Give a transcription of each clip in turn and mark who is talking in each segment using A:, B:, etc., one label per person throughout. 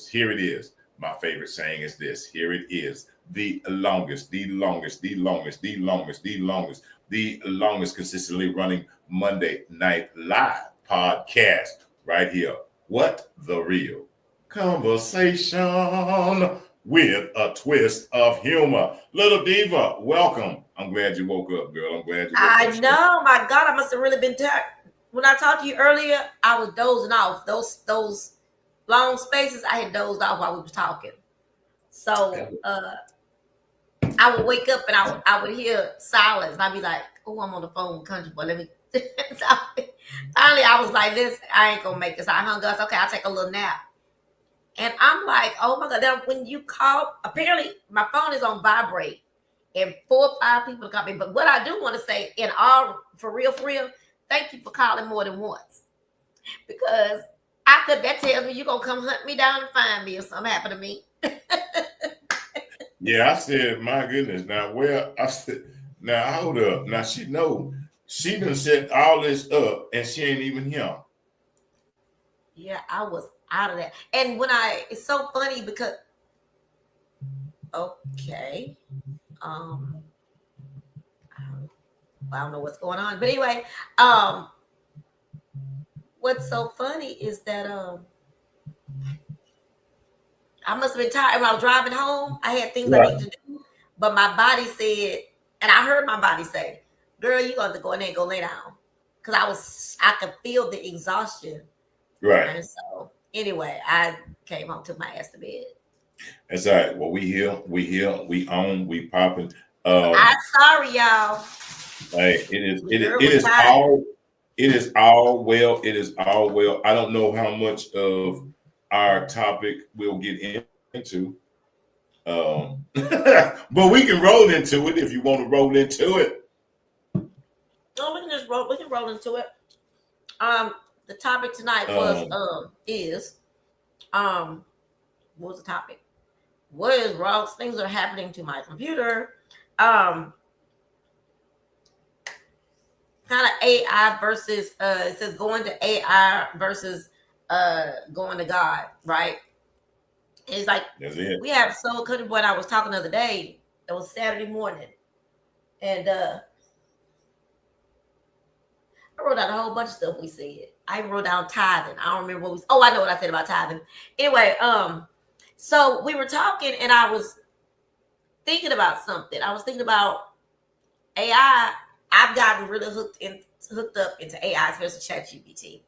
A: is. Here it is. My favorite saying is this. Here it is. The longest consistently running Monday Night Live podcast right here. What the real conversation with a twist of humor. Little Diva, welcome. I'm glad you woke up, girl. I'm glad you woke up.
B: I know, my God, I must have really been tired. When I talked to you earlier, I was dozing off. Those long spaces, I had dozed off while we was talking. So I would wake up and I would hear silence, and I'd be like, "Oh, I'm on the phone with Country Boy. Let me." So, finally, I was like, "This, I ain't gonna make this." I hung up. Okay, I'll take a little nap. And I'm like, "Oh my God!" Then when you call, apparently my phone is on vibrate, and 4 or 5 people call me. But what I do want to say, in all for real, thank you for calling more than once, because that tells me you're gonna come hunt me down and find me if something happened to me.
A: Yeah, I said, my goodness. Now, I said, now hold up. Now she done set all this up and she ain't even here.
B: Yeah, I was out of that. And it's so funny because, okay, I don't know what's going on, but anyway, what's so funny is that I must have been tired. When I was driving home, I had things I needed to do, but my body said, and I heard my body say, "Girl, you got to go in there and go lay down," because I could feel the exhaustion.
A: Right.
B: And so anyway, I came home, took my ass to bed.
A: That's all right. Well, we here, we on, we popping.
B: I'm sorry, y'all.
A: Hey, it is all well. It is all well. I don't know how much of our topic we'll get into. But we can roll into it if you want to roll into it.
B: No, we can just roll. We can roll into it. The topic tonight what was the topic? What is wrong? Things are happening to my computer. Kind of AI versus it says going to AI versus going to God, right? And it's like we have so good. When I was talking the other day, it was Saturday morning, and I wrote down a whole bunch of stuff we said. I wrote down tithing. I don't remember what I know what I said about tithing. Anyway, so we were talking, and I was thinking about something. I was thinking about AI. I've gotten really hooked up into AI, especially ChatGPT.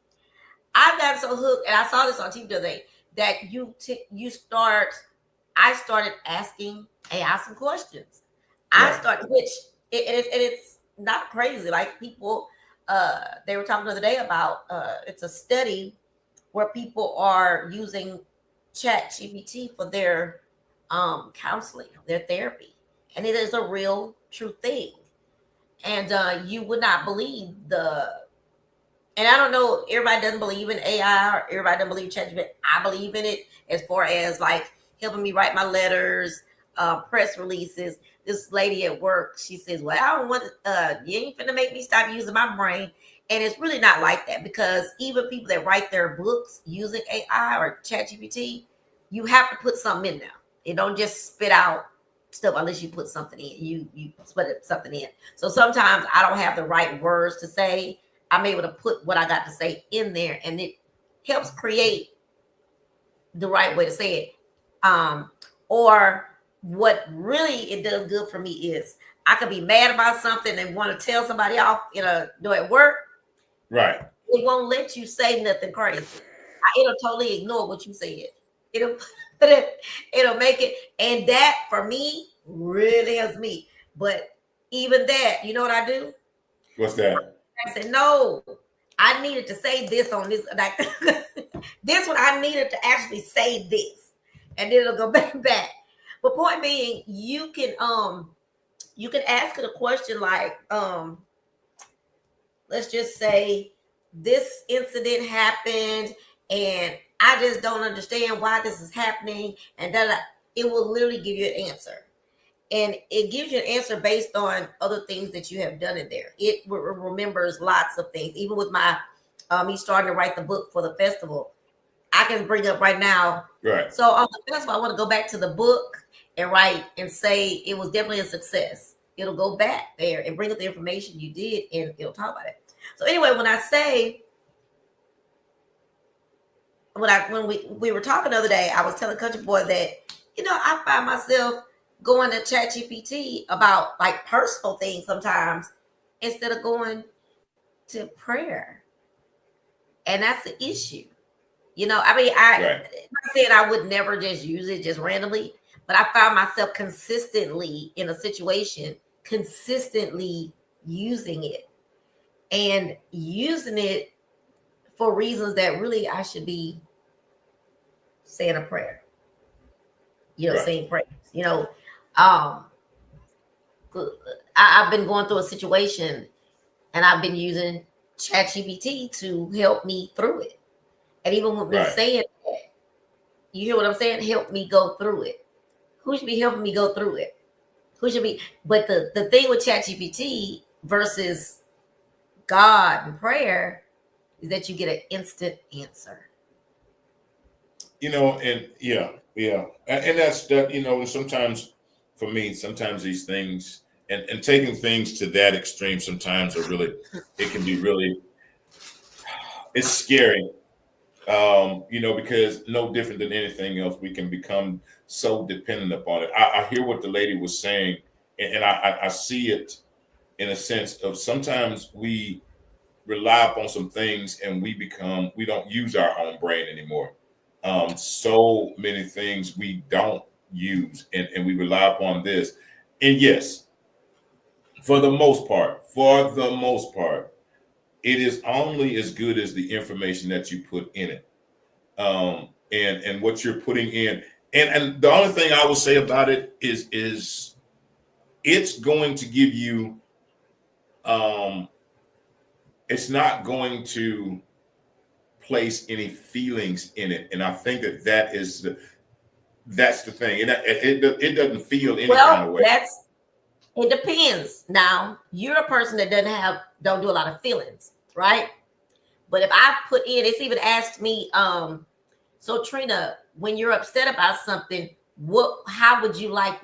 B: I've gotten so hooked, and I saw this on TV the other day, that I started asking AI some questions. It's not crazy. Like people, they were talking the other day about, it's a study where people are using ChatGPT for their counseling, their therapy. And it is a real, true thing. And you would not believe and I don't know, everybody doesn't believe in AI or everybody doesn't believe ChatGPT. I believe in it as far as like helping me write my letters, press releases. This lady at work, she says, "Well, I don't want you ain't finna make me stop using my brain." And it's really not like that, because even people that write their books using AI or ChatGPT, you have to put something in there. It don't just spit out stuff unless you put something in. You put something in. So sometimes I don't have the right words to say. I'm able to put what I got to say in there, and it helps create the right way to say it. Or what really it does good for me is I could be mad about something and want to tell somebody off, do at work.
A: Right.
B: It won't let you say nothing crazy. It'll totally ignore what you said. It'll make it. And that for me really helps me. But even that, you know what I do?
A: What's that?
B: I said, no, I needed to say this on this. Like this one, I needed to actually say this. And then it'll go back. But point being, you can ask it a question like, let's just say this incident happened and I just don't understand why this is happening. And it will literally give you an answer. And it gives you an answer based on other things that you have done in there. It remembers lots of things. Even with my me starting to write the book for the festival, I can bring up right now.
A: Right.
B: So on the festival, I want to go back to the book and write and say it was definitely a success. It'll go back there and bring up the information you did, and it'll talk about it. So anyway, when I say when we were talking the other day, I was telling Country Boy that I find myself going to Chat GPT about like personal things sometimes instead of going to prayer, and that's the issue. I mean,
A: Right.
B: I said I would never just use it just randomly, but I found myself consistently in a situation, consistently using it and using it for reasons that really I should be saying a prayer,
A: Right.
B: saying prayers. Um, I've been going through a situation and I've been using ChatGPT to help me through it. And even with me
A: Right.
B: saying that, you hear what I'm saying? Help me go through it. Who should be helping me go through it? Who should be? But the thing with ChatGPT versus God and prayer is that you get an instant answer.
A: And yeah, and that's that. Sometimes for me, sometimes these things and taking things to that extreme sometimes are really, it can be really, it's scary. Because no different than anything else, we can become so dependent upon it. I hear what the lady was saying, and I see it in a sense of sometimes we rely upon some things and we don't use our own brain anymore. So many things we don't use, and we rely upon this. And yes, for the most part, it is only as good as the information that you put in it. And what you're putting in. And the only thing I will say about it is it's going to give you um it's not going to place any feelings in it. And I think that's the thing. And it doesn't feel any kind
B: Well,
A: of way.
B: it depends. Now, you're a person that don't do a lot of feelings, right? But if I put in, it's even asked me, so Trina, when you're upset about something, how would you like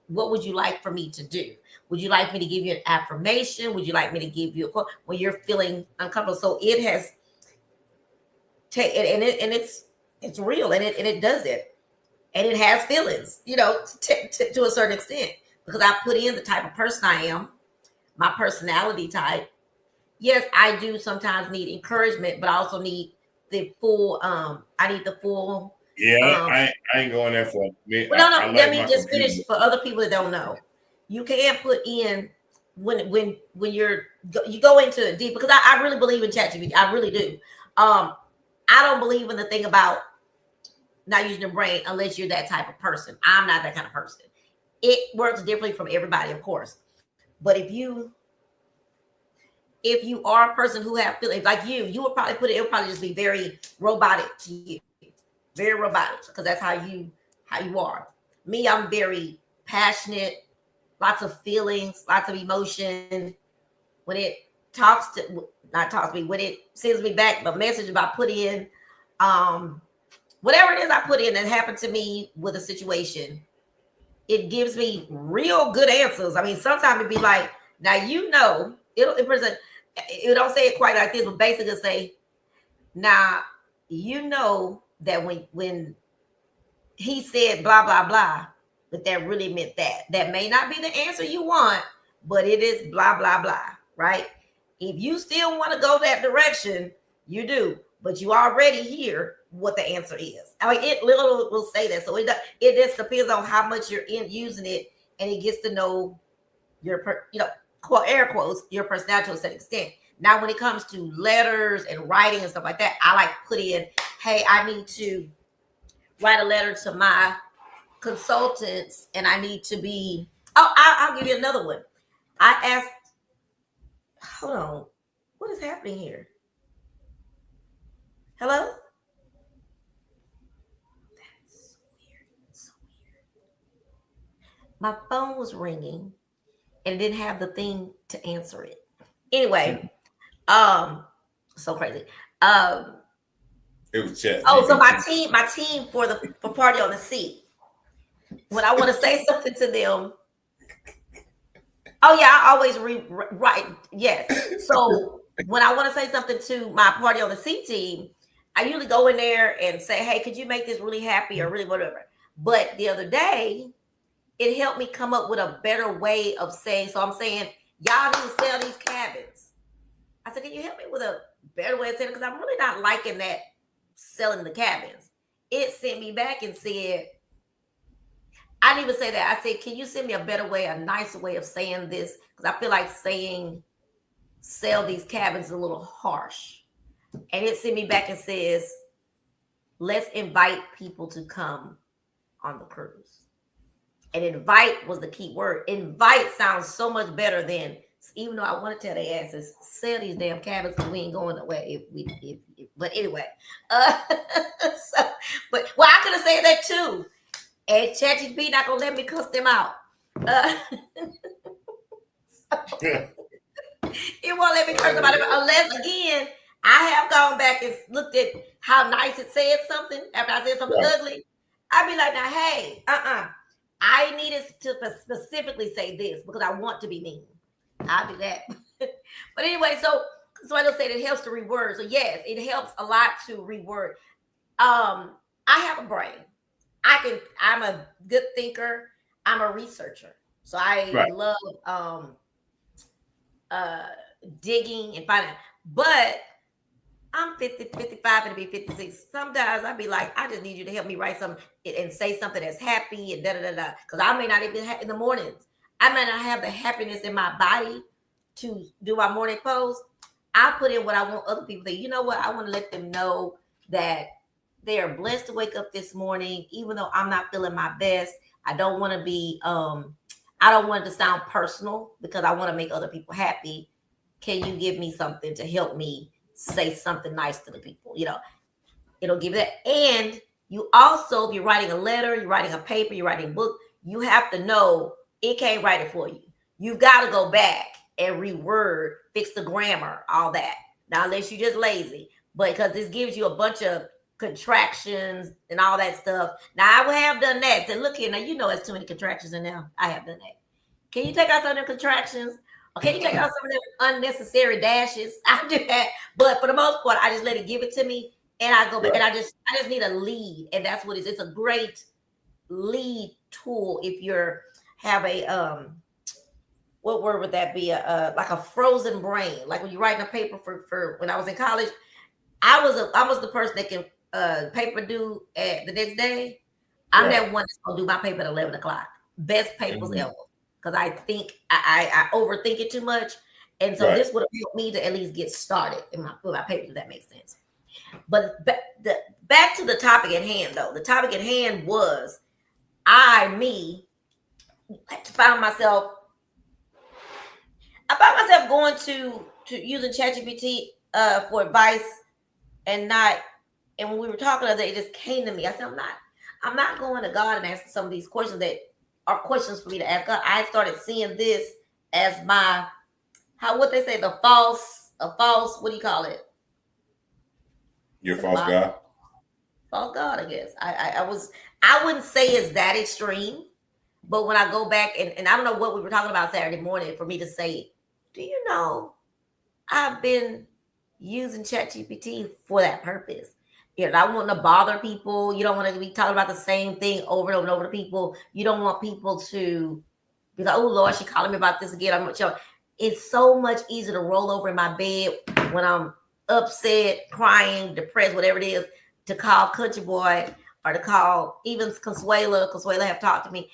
B: what would you like for me to do? Would you like me to give you an affirmation? Would you like me to give you a quote when you're feeling uncomfortable? So it has it's real, and it does it, and it has feelings, to a certain extent, because I put in the type of person I am, my personality type. Yes, I do sometimes need encouragement, but I also need the full. I need the full.
A: Yeah,
B: Um,
A: I ain't going there for me.
B: well, no,
A: I
B: no. Let
A: like
B: me
A: my
B: just
A: computer.
B: finish for other people that don't know. You can't put in when you go into it deep, because I really believe in ChatGPT. I really do. I don't believe in the thing about not using your brain unless you're that type of person. I'm not that kind of person. It works differently from everybody, of course. But if you are a person who have feelings like you would probably it would probably just be very robotic to you, very robotic, because that's how you are. Me, I'm very passionate, lots of feelings, lots of emotion. When it not talks to me, when it sends me back the message about put in, um, whatever it is I put in that happened to me with a situation, it gives me real good answers. I mean, sometimes it'd be like, now it don't say it quite like this, but basically say, now that when he said blah blah blah, but that really meant that. That may not be the answer you want, but it is blah blah blah, right? If you still want to go that direction, you do, but you already hear what the answer is. I mean, it literally will say that. So it just depends on how much you're in using it, and it gets to know quote air quotes, your personality to a certain extent. Now, when it comes to letters and writing and stuff like that, I like put in, hey, I need to write a letter to my consultants, and I need to be. Oh, I'll give you another one. I asked. Hold on. What is happening here? Hello. That's so weird. So weird. My phone was ringing, and it didn't have the thing to answer it. Anyway, um, so crazy. Um,
A: It was chat.
B: Oh, so
A: GPT.
B: my team for party on the sea. When I want to say something to them, oh yeah, I always right. Yes. So when I want to say something to my party on the sea team, I usually go in there and say, "Hey, could you make this really happy or really whatever?" But the other day, it helped me come up with a better way of saying. So I'm saying, y'all need to sell these cabins. I said, can you help me with a better way of saying it? Because I'm really not liking that selling the cabins. It sent me back and said, I didn't even say that. I said, can you send me a better way, a nicer way of saying this? Because I feel like saying sell these cabins is a little harsh. And it sent me back and says, let's invite people to come on the cruise. And invite was the key word. Invite sounds so much better than, even though I want to tell their asses, sell these damn cabins because we ain't going away. But anyway, but well, I could have said that too. And ChatGPT not gonna let me cuss them out. It won't let me curse them out unless, again, I have gone back and looked at how nice it said something after I said something ugly. I'd be like, now, hey, I needed to specifically say this because I want to be mean. I'll do that. But anyway, so I will say that it helps to reword. So yes, it helps a lot to reword. I have a brain. I'm a good thinker. I'm a researcher. So I love digging and finding. But I'm 50, 55, and to be 56. Sometimes I'd be like, I just need you to help me write something and say something that's happy and da-da-da-da. Because I may not even have in the mornings. I may not have the happiness in my body to do my morning post. I put in what I want other people to. You know what? I want to let them know that they are blessed to wake up this morning, even though I'm not feeling my best. I don't want to be, I don't want it to sound personal because I want to make other people happy. Can you give me something to help me say something nice to the people? You know, it'll give that. And you also, if you're writing a letter, you're writing a paper, you're writing a book, you have to know it can't write it for you. You've got to go back and reword, fix the grammar, all that. Now, unless you're just lazy, but because this gives you a bunch of contractions and all that stuff. Now, I have done that. So look here, now you know there's too many contractions in there. I have done that. Can you take out some of the contractions? Or can you take out some of the unnecessary dashes? I do that. But for the most part, I just let it give it to me. And I go back and I just need a lead. And that's what it is. It's a great lead tool if you're have a what word would that be? Like a frozen brain. Like when you're writing a paper for when I was in college, I was the person that can paper due at the next day. I'm that one that's gonna do my paper at 11 o'clock. Best papers ever. Because I think I overthink it too much. And so this would help me to at least get started in my paper, if that makes sense. But back to the topic at hand, though. The topic at hand was I found myself going to using ChatGPT for advice and when we were talking about it, it just came to me. I said, I'm not going to God and asking some of these questions that are questions for me to ask God. I started seeing this as what they say, a false, what do you call it?
A: Your false God?
B: False God, I guess. I wouldn't say it's that extreme, but when I go back and I don't know what we were talking about Saturday morning for me to say, do you know, I've been using ChatGPT for that purpose. You know, I don't want to bother people. You don't want to be talking about the same thing over and over and over to people. You don't want people to be like, oh, Lord, she calling me about this again. It's so much easier to roll over in my bed when I'm upset, crying, depressed, whatever it is, to call Country Boy or to call even Consuela. Consuela have talked to me.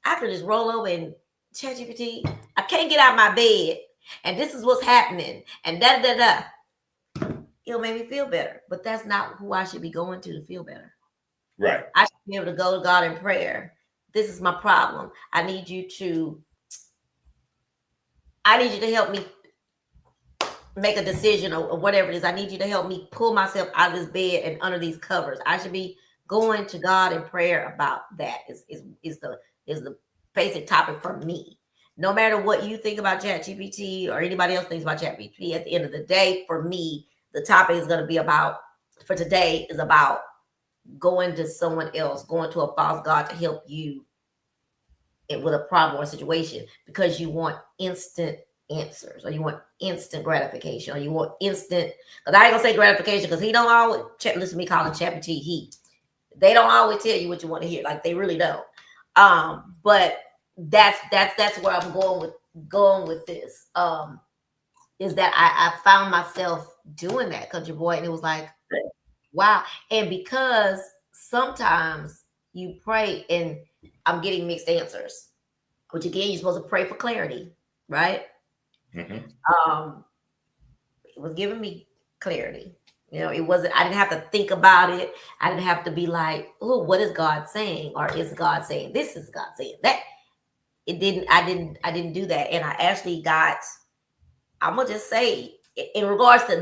B: I could just roll over and ChatGPT. I can't get out of my bed, and this is what's happening, and da-da-da-da. It'll make me feel better, but that's not who I should be going to feel better.
A: Right.
B: I should be able to go to God in prayer. This is my problem. I need you to help me make a decision or whatever it is. I need you to help me pull myself out of this bed and under these covers. I should be going to God in prayer about that. Is the basic topic for me. No matter what you think about ChatGPT or anybody else thinks about ChatGPT, at the end of the day, for me, the topic is going to be about for today is about going to someone else, going to a false god to help you with a problem or a situation because you want instant answers, or you want instant gratification, or you want instant. Because I ain't gonna say gratification because he don't always listen to me calling ChatGPT he. They don't always tell you what you want to hear, like they really don't. But that's where I'm going with this. Is that I found myself doing that, country boy, and it was like, wow. And because sometimes you pray and I'm getting mixed answers, which again, you're supposed to pray for clarity, right? It was giving me clarity. It wasn't, I didn't have to think about it. I didn't have to be like, oh, what is God saying? Or is God saying this? Is God saying that? I didn't do that. And I actually got, I'm gonna just say, in regards to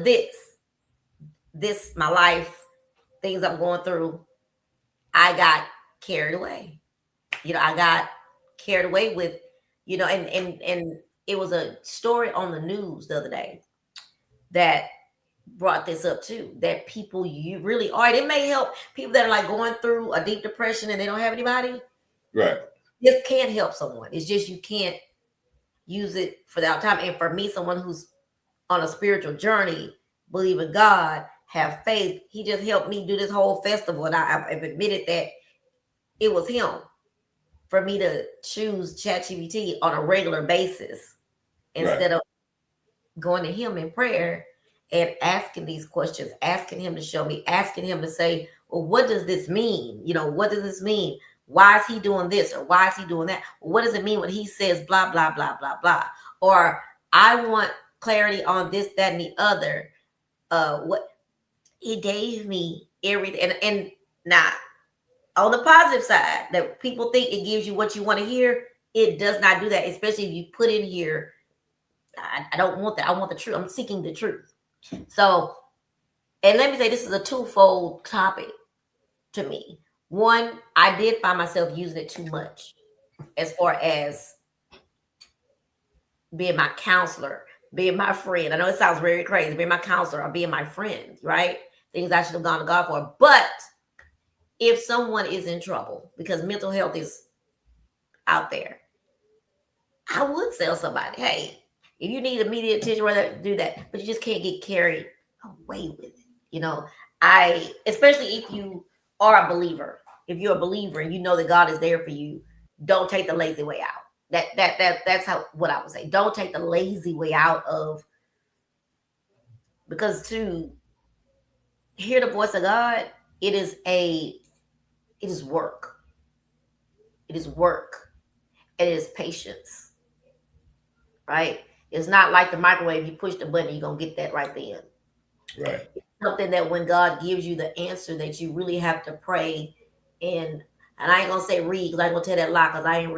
B: this, my life, things I'm going through, I got carried away. I got carried away with, and it was a story on the news the other day that brought this up too, that people you really are. It may help people that are like going through a deep depression and they don't have anybody.
A: Right.
B: This can help someone. It's just you can't use it for that time. And for me, someone who's on a spiritual journey, believe in God, have faith, he just helped me do this whole festival. And I've admitted that it was him for me to choose ChatGPT on a regular basis instead of going to him in prayer and asking these questions, asking him to show me, asking him to say, well, what does this mean? What does this mean? Why is he doing this? Or why is he doing that? What does it mean when he says blah, blah, blah, blah, blah? Or I want clarity on this, that, and the other. What he gave me everything. And now on the positive side, that people think it gives you what you want to hear, it does not do that, especially if you put in here, I don't want that. I want the truth. I'm seeking the truth. So, and let me say, this is a twofold topic to me. One, I did find myself using it too much as far as being my counselor, being my friend. I know it sounds very crazy, being my counselor or being my friend, right? Things I should have gone to God for. But if someone is in trouble, because mental health is out there, I would tell somebody, hey, if you need immediate attention, rather do that. But you just can't get carried away with it. Especially if you are a believer. If you're a believer and you know that God is there for you, don't take the lazy way out. That's what I would say. Don't take the lazy way out of, because to hear the voice of God, it is work. It is work. It is patience. Right? It's not like the microwave. You push the button, you're gonna get that right then.
A: Right.
B: It's something that when God gives you the answer, that you really have to pray and I ain't gonna say read, because I ain't gonna tell that lie, because I ain't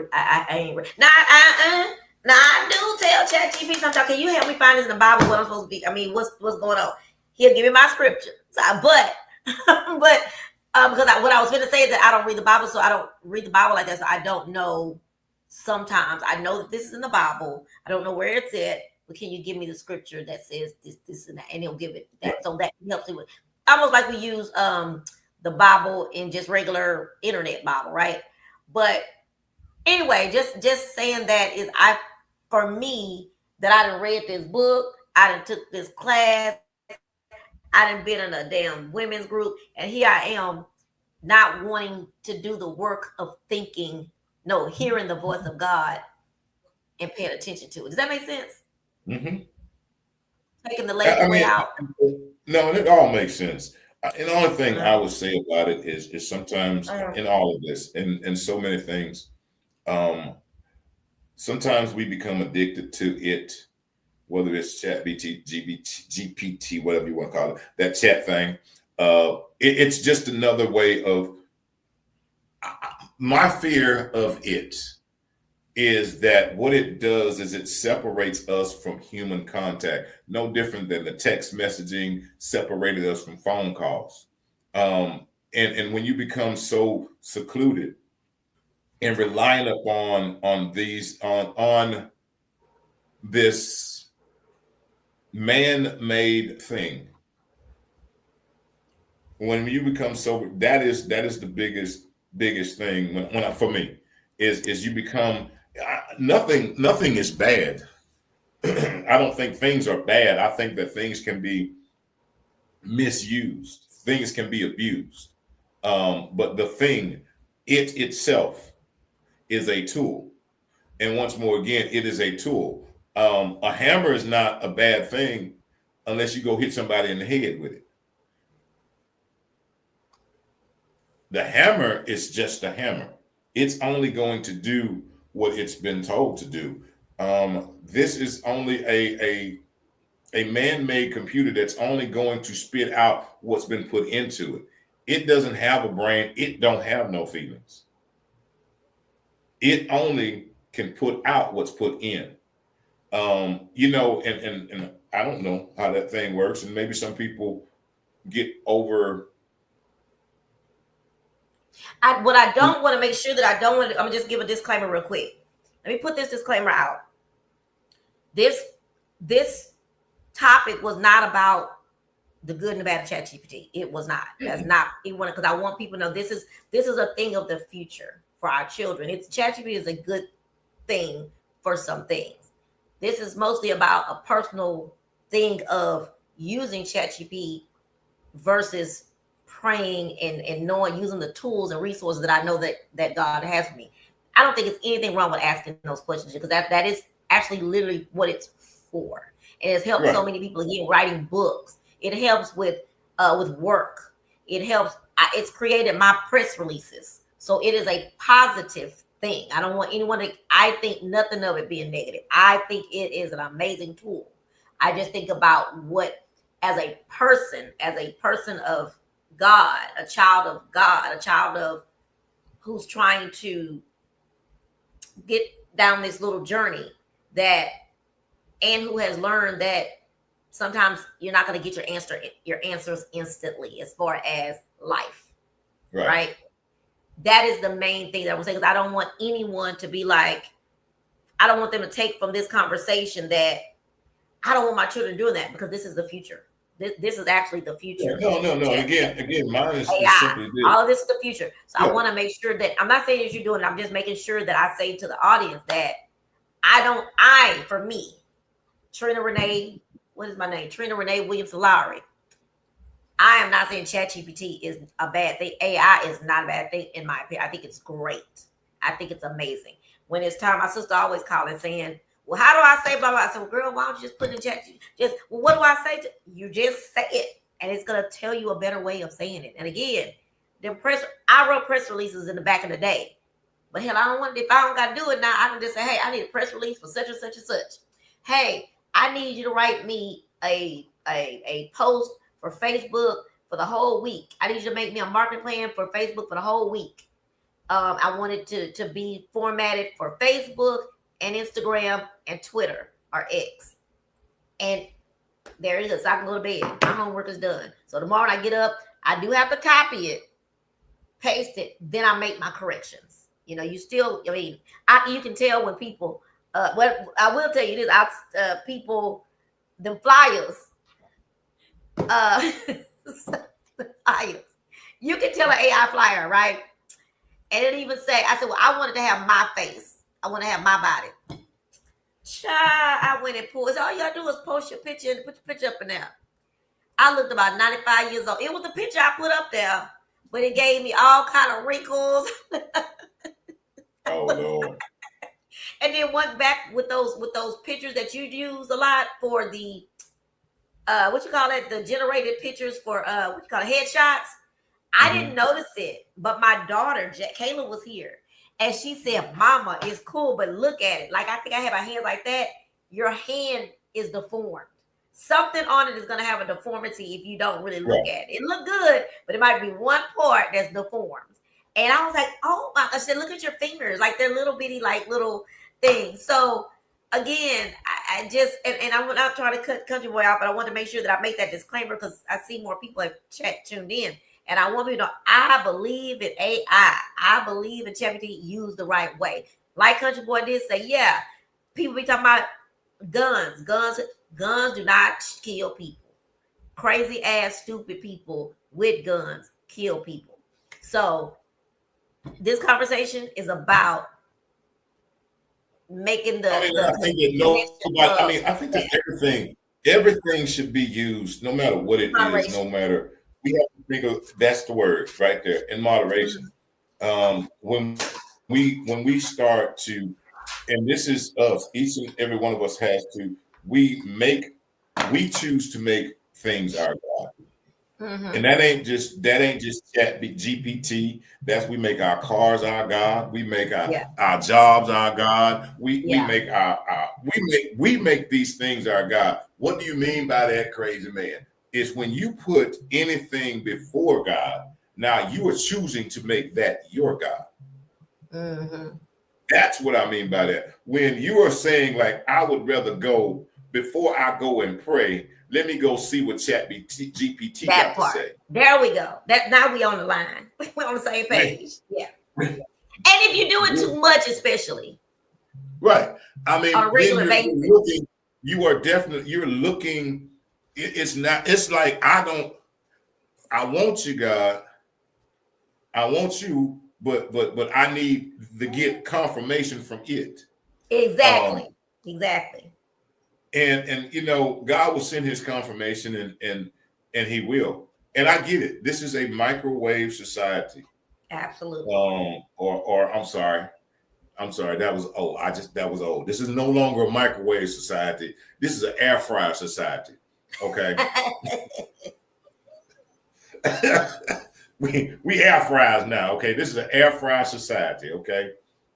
B: read. Now I do tell ChatGPT sometimes, can you help me find this in the Bible, what I'm supposed to be? I mean, what's going on? He'll give me my scripture. So, but because what I was going to say is that I don't read the Bible, so I don't read the Bible like that. So I don't know. Sometimes I know that this is in the Bible. I don't know where it's at, but can you give me the scripture that says this, and that? And he'll give it that. So that helps it with, almost like we use the Bible in just regular internet Bible, right? But anyway, just saying that is, for me, that I done read this book, I done took this class, I done been in a damn women's group, and here I am not wanting to do the work of hearing the voice of God and paying attention to it. Does that make sense?
A: Mm-hmm.
B: Taking the lazy way out.
A: No, it all makes sense. And the only thing I would say about it is sometimes in all of this, and so many things, sometimes we become addicted to it, whether it's chat GPT, whatever you want to call it, that chat thing. It's just another way of, my fear of it is that what it does is it separates us from human contact, no different than the text messaging separated us from phone calls. And when you become so secluded and relying upon on this man-made thing, when you become sober, that is the biggest thing for me is you become nothing is bad. I don't think things are bad. I think that things can be misused. Things can be abused. But the thing, it itself is a tool. And once more again, it is a tool. A hammer is not a bad thing unless you go hit somebody in the head with it. The hammer is just a hammer. It's only going to do what it's been told to do. This is only a man-made computer that's only going to spit out what's been put into it. It doesn't have a brain. It don't have no feelings. It only can put out what's put in. And I don't know how that thing works, and maybe some people get over.
B: What I don't want to make sure that I don't want to, I'm gonna just give a disclaimer real quick. Let me put this disclaimer out. This topic was not about the good and the bad of ChatGPT. It was not. That's not even because I want people to know this is a thing of the future for our children. ChatGPT is a good thing for some things. This is mostly about a personal thing of using ChatGPT versus praying and knowing, using the tools and resources that I know that God has for me. I don't think it's anything wrong with asking those questions because that is actually literally what it's for. And it's helped so many people again writing books. It helps with work. It helps. It's created my press releases. So it is a positive thing. I don't want anyone to, I think nothing of it being negative. I think it is an amazing tool. I just think about what, as a person of God, a child of God, a child of who's trying to get down this little journey and who has learned that sometimes you're not going to get your answers instantly as far as life, right? That is the main thing that I'm saying, because I don't want anyone to be like, I don't want them to take from this conversation that I don't want my children doing that, because this is the future. This is actually the future.
A: No. Again, mine is simply this.
B: All of this is the future. So I want to make sure that I'm not saying that you're doing it. I'm just making sure that I say to the audience that for me, Trina Renee, what is my name? Trina Renee Williams-Lowry. I am not saying ChatGPT is a bad thing. AI is not a bad thing in my opinion. I think it's great. I think it's amazing. When it's time, my sister always calling saying, well, how do I say blah, blah? I said, well, girl, why don't you just put in ChatGPT? What do I say? You just say it, and it's going to tell you a better way of saying it. And again, I wrote press releases in the back of the day. But hell, if I don't got to do it now, I can just say, hey, I need a press release for such and such and such. Hey, I need you to write me a post for Facebook for the whole week. I need you to make me a marketing plan for Facebook for the whole week. I want it to be formatted for Facebook and Instagram and Twitter or X. And there it is. I can go to bed. My homework is done. So tomorrow when I get up, I do have to copy it, paste it, then I make my corrections. You can tell when people, what I will tell you this, people, them flyers, flyers, you can tell an AI flyer, right? And it even say, I said, well, I wanted to have my face. I want to have my body. Child, I went and pulled. So all you gotta do is post your picture and put your picture up in there. I looked about 95 years old. It was the picture I put up there, but it gave me all kind of wrinkles.
A: Oh Lord.
B: And then went back with those pictures that you use a lot for the the generated pictures for headshots. I didn't notice it, but my daughter Kayla was here, and she said, "Mama, it's cool, but look at it. Like, I think I have my hands like that. Your hand is deformed. Something on it is going to have a deformity if you don't really look at it. It look good, but it might be one part that's deformed." And I was like, "Oh my gosh!" I said, "Look at your fingers, like they're little bitty, like little things." So again, I just and I'm not trying to cut Country Boy out, but I want to make sure that I make that disclaimer because I see more people have tuned in. And I want you to know, I believe in AI. I believe in ChatGPT used the right way. Like Country Boy did say, yeah, people be talking about guns. Guns do not kill people. crazy ass stupid people with guns kill people. So this conversation is about making
A: I mean, I think that nobody. I mean, I think that everything should be used, no matter what it is, no
B: moderation.
A: matter. We have to think of that's the word right there in moderation. When we start to, and this is us, each and every one of us has to. We make we choose to make things our God. And that ain't just chat GPT. That's we make our cars our God. We make
B: Yeah,
A: our jobs our God. We
B: yeah,
A: make we make these things our God. What do you mean by that, crazy man? It's when you put anything before God, now you are choosing to make that your God.
B: mm-hmm.
A: That's what I mean by that. When you are saying, like, I would rather go before I go and pray, let me go see what Chat GPT
B: That
A: got to
B: part.
A: say.
B: There we go. That now we on the line. We're on the same page. Yeah. And if you do it too much, especially
A: Right. I
B: on
A: mean,
B: a
A: then
B: regular
A: you're
B: basis.
A: looking, you are definitely, you're looking, it's not, it's like, I want you, God, I want you, but I need to get confirmation from it. Um,
B: Exactly. Exactly.
A: and God will send his confirmation and he will. And I get it. This is a microwave society.
B: Absolutely.
A: Or I'm sorry, that was old. That was old. This is no longer a microwave society. This is an air fryer society. Okay. we air fryers now. Okay. This is an air fryer society. Okay.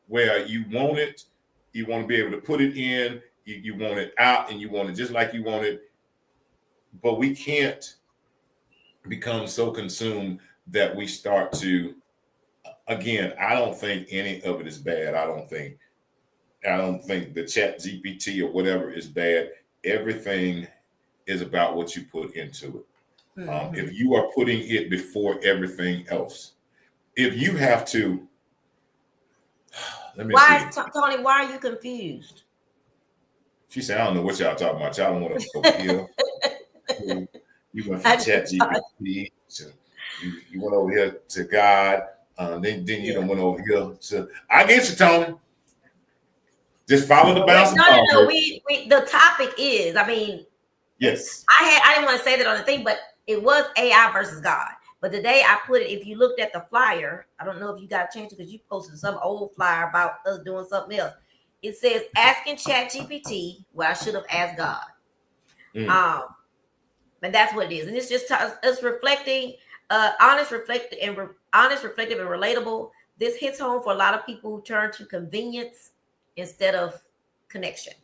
A: Where you want it, you want to be able to put it in, you want it out, and you want it just like you want it. But we can't become so consumed that we start to, again, I don't think any of it is bad. I don't think the Chat GPT or whatever is bad. Everything is about what you put into it.
B: Mm-hmm.
A: If you are putting it before everything else, if you have to, let me
B: Why
A: see.
B: is Tony? Why are you confused?
A: She said, I don't know what y'all talking about. Y'all don't want to go here. You went from
B: I
A: Chat
B: just thought,
A: GPT to you went over here to God. Then you
B: yeah.
A: don't went over here to. I get you, Tony. Just follow the
B: Wait,
A: bouncing
B: no, no,
A: ball,
B: no.
A: baby.
B: We the topic is. I mean,
A: Yes.
B: I didn't want to say that on the thing, but it was AI versus God. But today I put it. If you looked at the flyer, I don't know if you got a chance because you posted some old flyer about us doing something else. It says asking Chat GPT what I should have asked God.
A: Mm.
B: Um, and that's what it is. And it's just it's reflecting, honest, honest, reflective, and relatable. This hits home for a lot of people who turn to convenience instead of connection.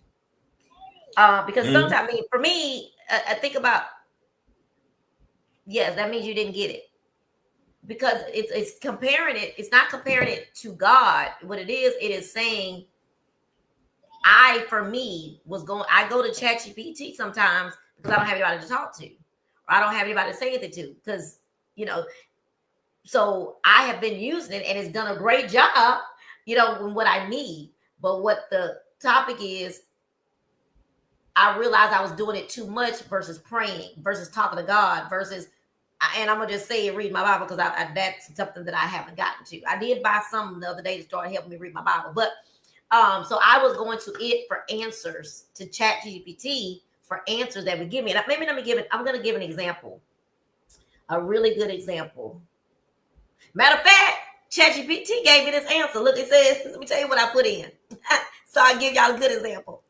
B: Because
A: Mm.
B: sometimes, I mean, for me, I think about yes, that means you didn't get it because it's comparing it. It's not comparing it to God. What it is saying for me was going. I go to ChatGPT sometimes because I don't have anybody to talk to, or I don't have anybody to say anything to because you know. So I have been using it and it's done a great job, in what I need. But what the topic is, I realized I was doing it too much versus praying, versus talking to God, versus, and I'm gonna just say it, read my Bible because that's something that I haven't gotten to. I did buy some the other day to start helping me read my Bible, but so I was going to it for answers to Chat GPT for answers that would give me. And maybe let me give it. I'm gonna give an example, a really good example. Matter of fact, ChatGPT gave me this answer. Look, it says, let me tell you what I put in. So I give y'all a good example.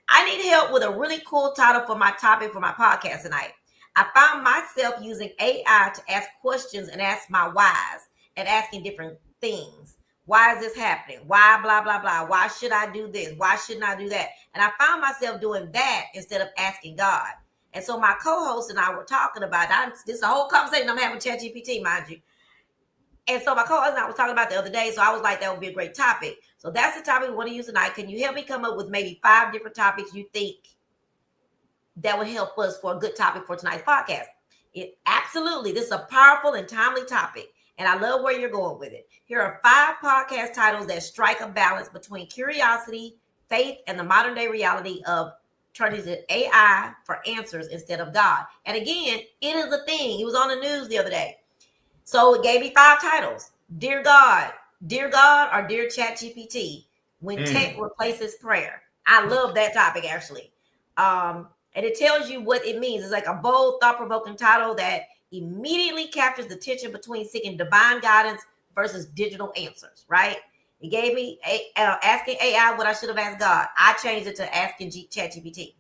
B: I need help with a really cool title for my topic for my podcast tonight. I found myself using AI to ask questions and ask my whys and asking different things. Why is this happening? Why blah blah blah? Why should I do this? Why shouldn't I do that? And I found myself doing that instead of asking God. And so my co-host and I were talking about this is a whole conversation I'm having with ChatGPT, mind you. And so my co-host and I was talking about the other day. So I was like, that would be a great topic. So that's the topic we want to use tonight. Can you help me come up with maybe 5 different topics you think that would help us for a good topic for tonight's podcast? Absolutely. This is a powerful and timely topic. And I love where you're going with it. Here are 5 podcast titles that strike a balance between curiosity, faith, and the modern day reality of turning to AI for answers instead of God. And again, it is a thing. It was on the news the other day. So it gave me 5 titles: Dear God, or Dear ChatGPT, when tech replaces prayer. I love that topic actually. And it tells you what it means. It's like a bold, thought-provoking title that immediately captures the tension between seeking divine guidance versus digital answers, right? It gave me asking AI what I should have asked God. I changed it to asking ChatGPT.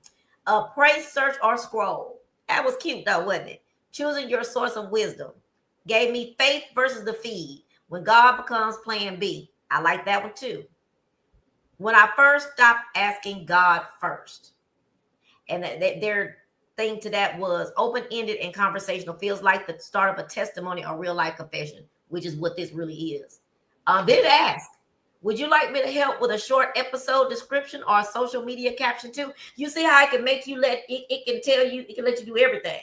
B: Pray, search, or scroll. That was cute though, wasn't it? Choosing your source of wisdom. Gave me faith versus the feed. When God becomes plan B. I like that one too. When I first stopped asking God first. And their thing to that was open-ended and conversational. Feels like the start of a testimony or real life confession, which is what this really is. Did ask, would you like me to help with a short episode description or a social media caption too? You see how I can make you it can tell you, it can let you do everything,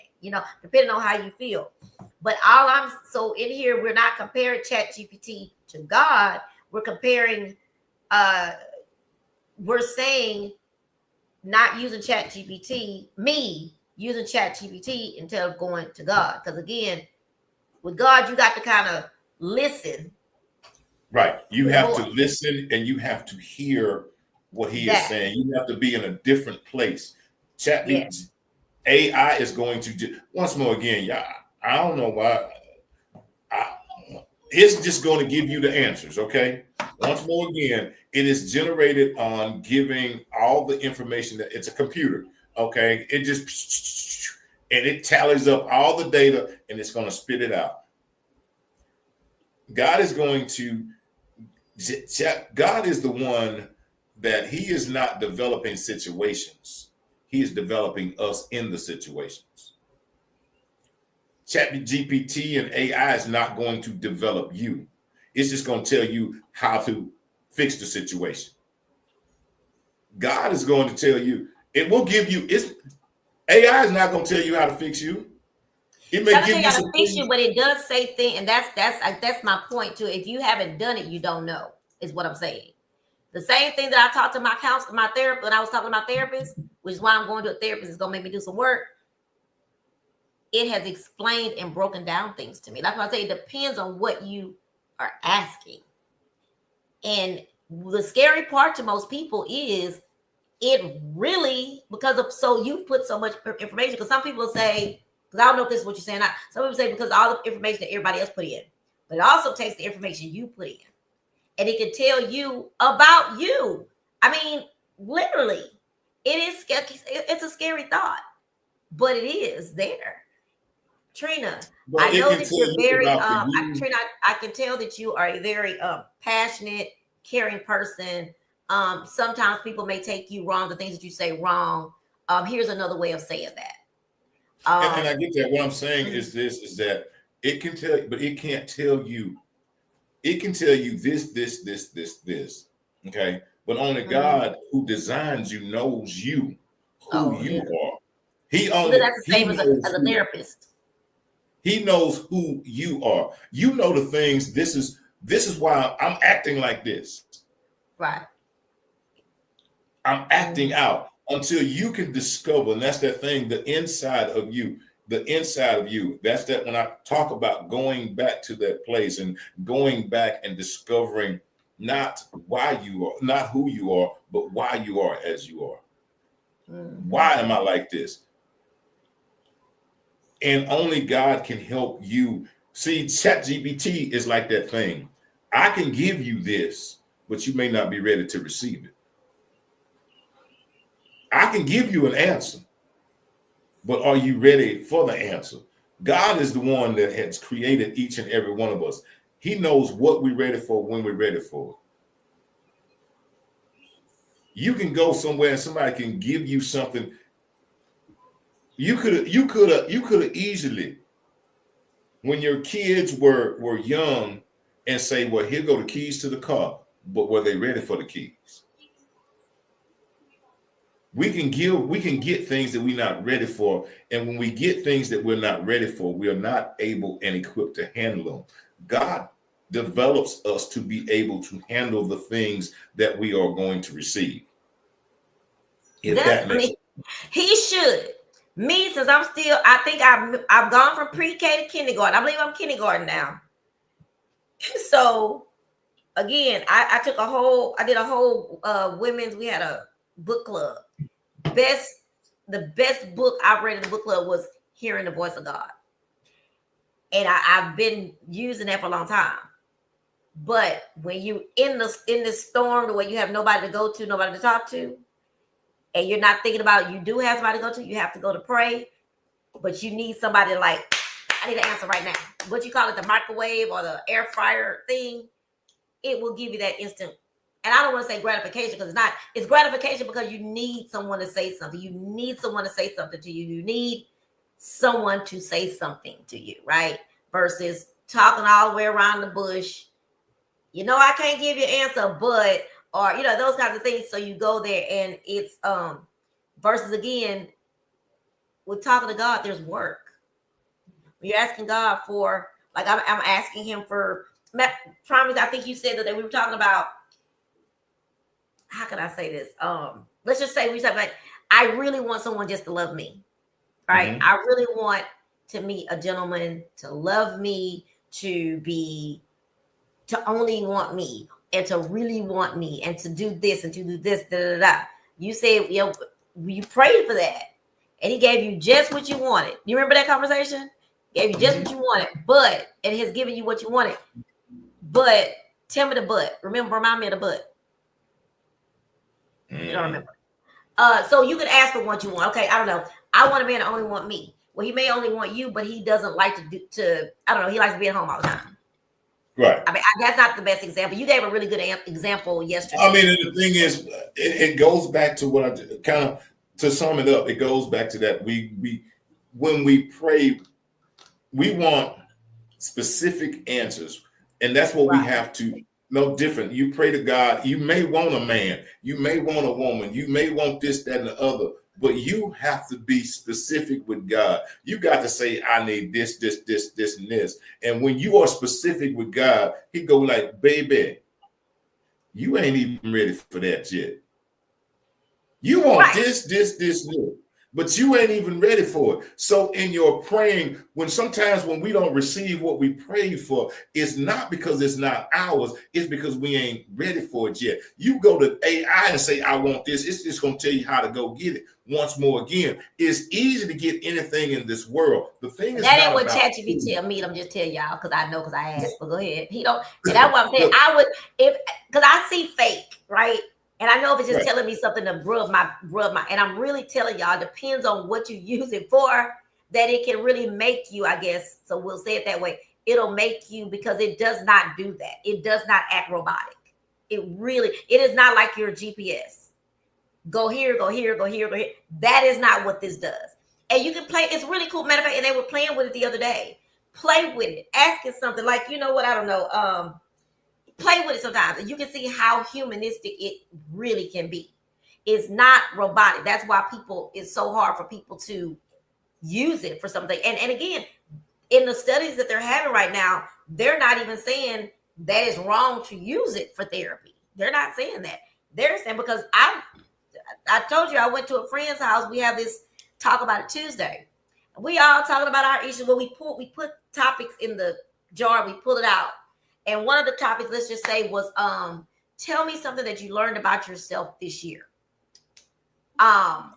B: depending on how you feel. But so in here, we're not comparing ChatGPT to God. We're comparing, we're saying not using ChatGPT, me using ChatGPT instead of going to God. Because again, with God, you got to kind of listen.
A: Right. You have to listen and you have to hear what he is saying. You have to be in a different place. ChatGPT, AI is going to do, once more again, y'all, I don't know why. It's just going to give you the answers, okay? Once more again, it is generated on giving all the information that it's a computer, okay? It just, and it tallies up all the data and it's going to spit it out. God is going to, God is the one that he is not developing situations. He is developing us in the situations. ChatGPT and AI is not going to develop you. It's just going to tell you how to fix the situation. God is going to tell you, it will give you, AI is not going to tell you how to fix you.
B: It may give you how to fix you, but it does say things, and that's my point too. If you haven't done it, you don't know, is what I'm saying. The same thing that I talked to my counselor, my therapist, when I was talking to my therapist, which is why I'm going to a therapist, is going to make me do some work. It has explained and broken down things to me. Like I say, it depends on what you are asking. And the scary part to most people is it really, so you've put so much information, because some people say, because I don't know if this is what you're saying. Some people say because all the information that everybody else put in, but it also takes the information you put in. And it can tell you about you. I mean, literally, it's a scary thought, but it is there. Trina, I know that you're very, Trina, I can tell that you are a very passionate, caring person. Sometimes people may take you wrong, the things that you say wrong. Here's another way of saying that.
A: And I get that. What I'm saying is that it can tell, but it can't tell you. It can tell you this. Okay. But only God who designs you knows you, who you are.
B: That's the same as a therapist.
A: He knows who you are. You know the things. This is why I'm acting like this.
B: Right.
A: I'm acting out until you can discover, and that's that thing, the inside of you. The inside of you. That's that when I talk about going back to that place and going back and discovering not why you are, not who you are, but why you are as you are. Why am I like this? And only God can help you. See, ChatGPT is like that thing. I can give you this, but you may not be ready to receive it. I can give you an answer, but are you ready for the answer? God is the one that has created each and every one of us. He knows what we're ready for when we're ready for it. You can go somewhere and somebody can give you something. You could have easily, when your kids were young, and say, well, here go the keys to the car, but were they ready for the keys? We can get things that we're not ready for. And when we get things that we're not ready for, we are not able and equipped to handle them. God develops us to be able to handle the things that we are going to receive.
B: He should. Me, since I'm still, I think I've gone from pre-K to kindergarten. I believe I'm kindergarten now. So again, I did a whole women's. We had a book club. The best book I've read in the book club was Hearing the Voice of God, and I've been using that for a long time. But when you in the storm where you have nobody to go to, nobody to talk to, and you're not thinking about, you do have somebody to go to, you have to go to pray, but you need somebody like, I need an answer right now. What you call it, the microwave or the air fryer thing, it will give you that instant. And I don't want to say gratification, because it's not. It's gratification because you need someone to say something. You need someone to say something to you. You need someone to say something to you, right? Versus talking all the way around the bush. I can't give you an answer, but, or, those kinds of things. So you go there, and it's versus, again, with talking to God, there's work. When you're asking God for, like, I'm asking him for, promise. I think you said that we were talking about, how can I say this? Let's just say we talk about, I really want someone just to love me, right? Mm-hmm. I really want to meet a gentleman to love me, to only want me, and to really want me, and to do this and to do this. Da, da, da. You said, you prayed for that, and he gave you just what you wanted. You remember that conversation? Gave you just what you wanted, but it has given you what you wanted. But tell me the but. Remind me of the but. You don't remember. So you could ask for what you want. Okay, I don't know. I want a man to only want me. Well, he may only want you, but he doesn't like I don't know. He likes to be at home all the time.
A: Right.
B: I mean, that's not the best example. You gave a really good example yesterday.
A: I mean, the thing is, it goes back to what I kind of, to sum it up, it goes back to that when we pray, we want specific answers, and that's what we have to. No different. You pray to God. You may want a man. You may want a woman. You may want this, that, and the other. But you have to be specific with God. You got to say, I need this, this, this, this, and this. And when you are specific with God, he go like, baby, you ain't even ready for that yet. You want this, this, this, this. But you ain't even ready for it. So in your praying, sometimes when we don't receive what we pray for, it's not because it's not ours. It's because we ain't ready for it yet. You go to AI and say, I want this. It's just going to tell you how to go get it. Once more again, it's easy to get anything in this world. The thing is,
B: that ain't what ChatGPT tell me. I'm just tell y'all because I know, because I asked. But go ahead. He don't. And that's what I'm saying. I would, because I see fake, right? And I know if it's just telling me something to rub my, and I'm really telling y'all, depends on what you use it for, that it can really make you, I guess. So we'll say it that way. It'll make you, because it does not do that. It does not act robotic. It is not like your GPS. Go here, go here, go here, go here. That is not what this does. And you can play. It's really cool. Matter of fact, and they were playing with it the other day. Play with it. Ask it something like, you know what? I don't know. Play with it sometimes, and you can see how humanistic it really can be. It's not robotic. That's why it's so hard for people to use it for something. And again, in the studies that they're having right now, they're not even saying that it's wrong to use it for therapy. They're not saying that. They're saying, because I told you I went to a friend's house. We have this talk about it Tuesday. We all talking about our issues. Well, we put topics in the jar. We pull it out. And one of the topics, let's just say, was tell me something that you learned about yourself this year. And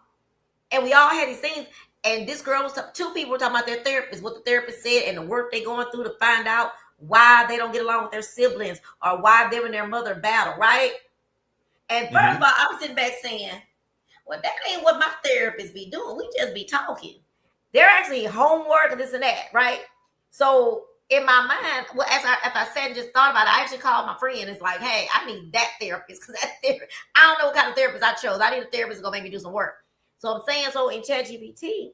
B: we all had these things. And this girl two people were talking about their therapist, what the therapist said, and the work they're going through to find out why they don't get along with their siblings, or why them and their mother battle, right? And first of all, I'm sitting back saying, well, that ain't what my therapist be doing. We just be talking. They're actually homework and this and that, right? So in my mind, well, as I sat and just thought about it, I actually called my friend. It's like, hey, I need that therapist, because that therapist, I don't know what kind of therapist I chose. I need a therapist that's gonna make me do some work. So I'm saying, so in ChatGPT,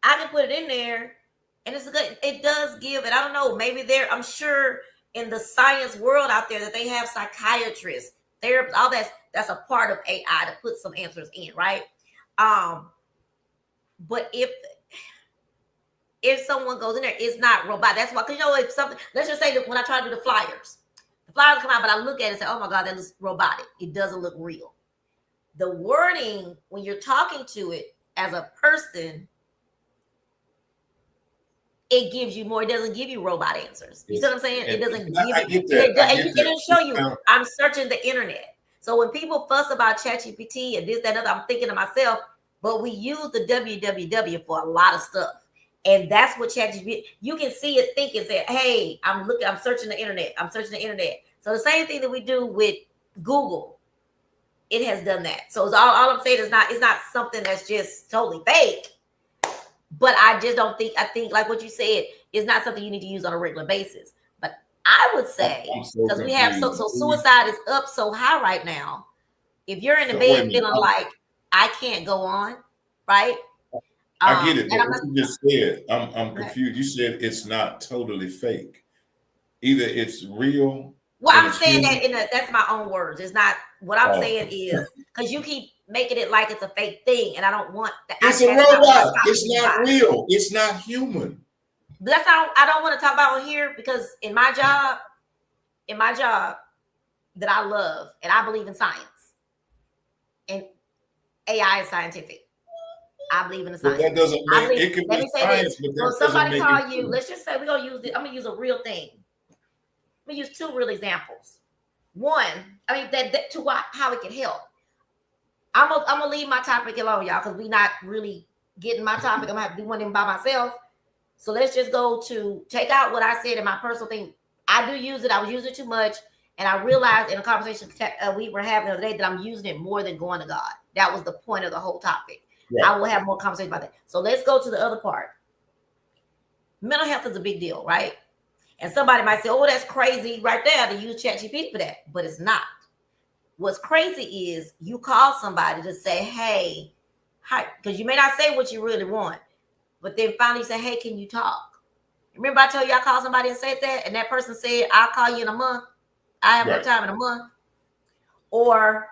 B: I can put it in there, and it's good. It does give it. I don't know. Maybe I'm sure in the science world out there that they have psychiatrists, therapists, all that's a part of AI to put some answers in, right? But if someone goes in there, it's not robot. That's why, because if something, let's just say that when I try to do the flyers come out, but I look at it and say, oh my God, that looks robotic. It doesn't look real. the wording when you're talking to it as a person, it gives you more. It doesn't give you robot answers. You see what I'm saying? It doesn't give
A: I
B: you.
A: get that. I get
B: It'll show you.
A: that.
B: I'm searching the internet. So when people fuss about ChatGPT and this, that, and other, I'm thinking to myself, but we use the www for a lot of stuff. And that's what ChatGPT, you can see it think and say, hey, I'm searching the internet. I'm searching the internet. So the same thing that we do with Google, it has done that. So it's all I'm saying is it's not something that's just totally fake. But I just don't think, I think like what you said, is not something you need to use on a regular basis. But I would say, because we have so suicide is up so high right now. If you're in the bed feeling like I can't go on, right?
A: I get it, but what you just said, I'm confused. You said it's not totally fake. Either it's real.
B: Well, I'm saying that that's my own words. It's not what I'm saying is because you keep making it like it's a fake thing, and I don't want that.
A: It's a robot. It's not real. It's not human.
B: But that's how I don't want to talk about on here because in my job that I love and I believe in science and AI is scientific. I believe in the science.
A: But that doesn't make it can be science.
B: So somebody call you. Let's just say we're gonna use it. I'm gonna use a real thing. I'm gonna use two real examples. One, I mean that to how it can help. I'm gonna leave my topic alone, y'all, because we're not really getting my topic. I'm gonna have to do one of them by myself. So let's just go to take out what I said in my personal thing. I do use it. I was using it too much, and I realized in a conversation we were having the other day that I'm using it more than going to God. That was the point of the whole topic. Yeah. I will have more conversation about that. So let's go to the other part. Mental health is a big deal, right? And somebody might say, oh, that's crazy right there to use ChatGPT for that. But it's not. What's crazy is you call somebody to say, hey, hi, because you may not say what you really want, but then finally you say, hey, can you talk? Remember I told you I called somebody and said that, and that person said, I'll call you in a month. I have no time in a month. Or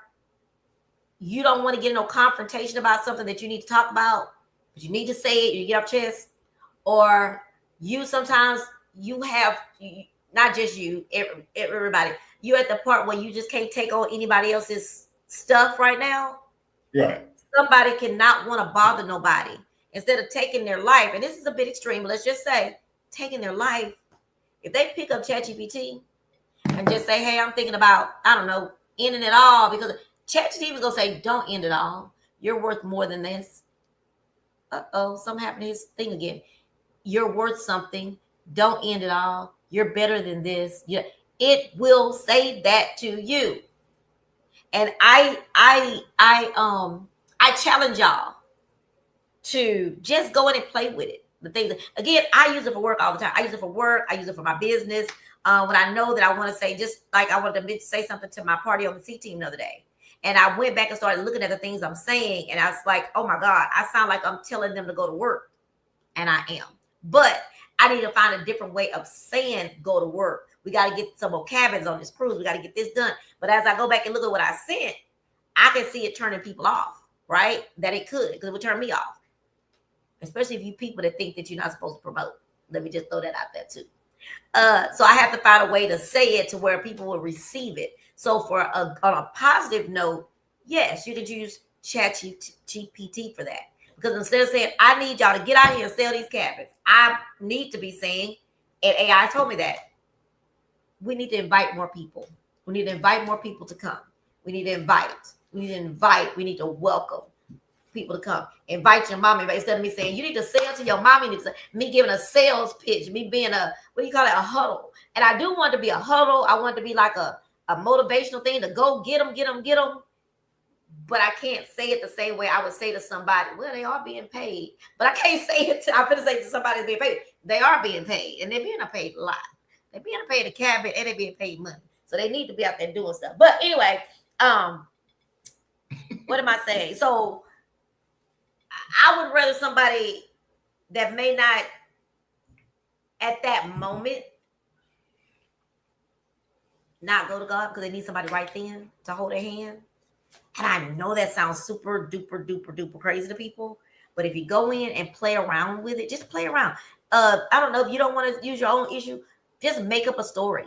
B: you don't want to get in no confrontation about something that you need to talk about, but you need to say it, you get off chest. Or you sometimes you have, not just you, everybody, you're at the part where you just can't take on anybody else's stuff right now.
A: Right.
B: Somebody cannot want to bother nobody. Instead of taking their life, and this is a bit extreme, but let's just say taking their life, if they pick up ChatGPT and just say, hey, I'm thinking about, I don't know, ending it all, because ChatGPT was going to say, don't end it all. You're worth more than this. Uh-oh, something happened to his thing again. You're worth something. Don't end it all. You're better than this. Yeah, it will say that to you. And I challenge y'all to just go in and play with it. The things, again, I use it for work all the time. I use it for work. I use it for my business. When I know that I want to say, just like I wanted to say something to my party on the C team the other day. And I went back and started looking at the things I'm saying. And I was like, oh my God, I sound like I'm telling them to go to work. And I am. But I need to find a different way of saying go to work. We got to get some more cabins on this cruise. We got to get this done. But as I go back and look at what I sent, I can see it turning people off, right? That it could, because it would turn me off. Especially if you people that think that you're not supposed to promote. Let me just throw that out there too. So I have to find a way to say it to where people will receive it. So on a positive note, yes, you could use ChatGPT for that. Because instead of saying, I need y'all to get out here and sell these cabins, I need to be saying, and AI told me that, we need to invite more people. We need to invite more people to come. We need to invite. We need to welcome people to come. Invite your mom. Instead of me saying, you need to sell to your mom, me giving a sales pitch, me being a a huddle. And I do want it to be a huddle. I want it to be like a motivational thing to go get them. But I can't say it the same way I would say to somebody, well, they are being paid. But I can't say it I'm going to say to somebody that's being paid. They are being paid, and they're being paid a lot. They're being paid a cabin, and they're being paid money. So they need to be out there doing stuff. But anyway, what am I saying? So I would rather somebody that may not at that moment not go to God because they need somebody right then to hold their hand. And I know that sounds super duper crazy to people, but if you go in and play around with it, just play around. I don't know if you don't want to use your own issue, just make up a story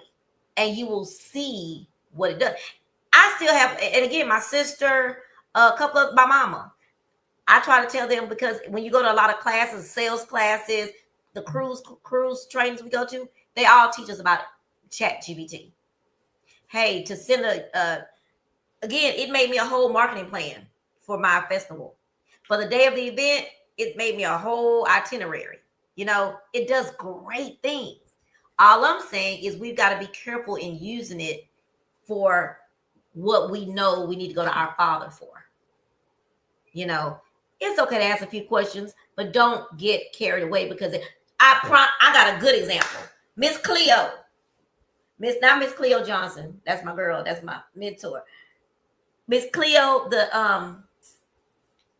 B: and you will see what it does. I still have, and again, my sister, A couple of my mama. I try to tell them because when you go to a lot of classes, sales classes, the cruise trainings we go to, they all teach us about Chat GPT. Hey, to send again, it made me a whole marketing plan for my festival. For the day of the event, it made me a whole itinerary. It does great things. All I'm saying is we've got to be careful in using it for what we know we need to go to our Father for. It's okay to ask a few questions, but don't get carried away because I got a good example. Miss Cleo. Not Miss Cleo Johnson. That's my girl. That's my mentor. Miss Cleo, y'all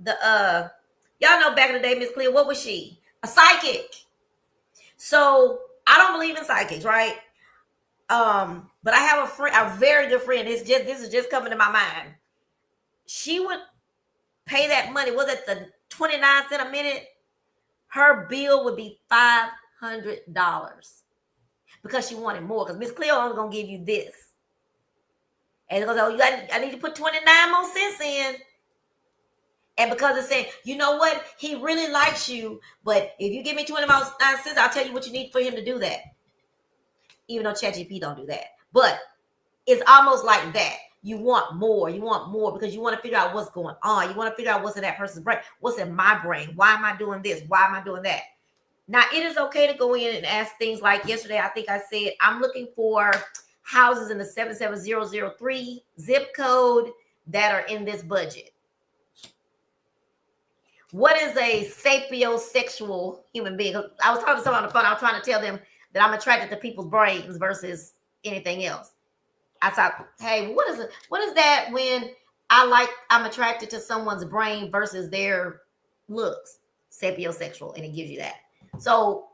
B: know back in the day, Miss Cleo, what was she? A psychic. So I don't believe in psychics, right? But I have a friend, a very good friend. This is just coming to my mind. She would pay that money. Was it the 29 cents a minute? Her bill would be $500 because she wanted more. Because Miss Cleo only gonna give you this, and it goes, oh, I need to put 29 more cents in. And because it's saying, you know what, he really likes you, but if you give me 29 cents, I'll tell you what you need for him to do that. Even though ChatGPT don't do that, but it's almost like that. You want more because you want to figure out what's going on. You want to figure out what's in that person's brain, what's in my brain. Why am I doing this? Why am I doing that? Now, it is okay to go in and ask things like yesterday. I think I said, I'm looking for houses in the 77003 zip code that are in this budget. What is a sapiosexual human being? I was talking to someone on the phone. I was trying to tell them that I'm attracted to people's brains versus anything else. I thought, hey, what is that when I'm attracted to someone's brain versus their looks? Sapiosexual, and it gives you that. So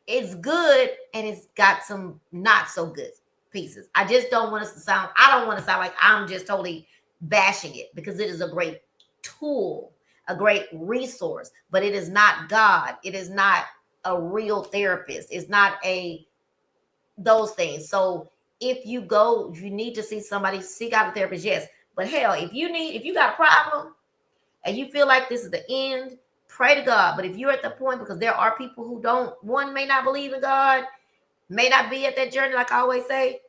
B: it's good, and it's got some not so good pieces. I just don't want us to sound, I don't want to sound like I'm just totally bashing it, because it is a great tool, a great resource, but it is not God. It is not a real therapist. It's not those things. So if you need to see somebody, seek out a therapist, yes. But hell, if you got a problem and you feel like this is the end, pray to God. But if you're at the point, because there are people who one may not believe in God, may not be at that journey, like I always say,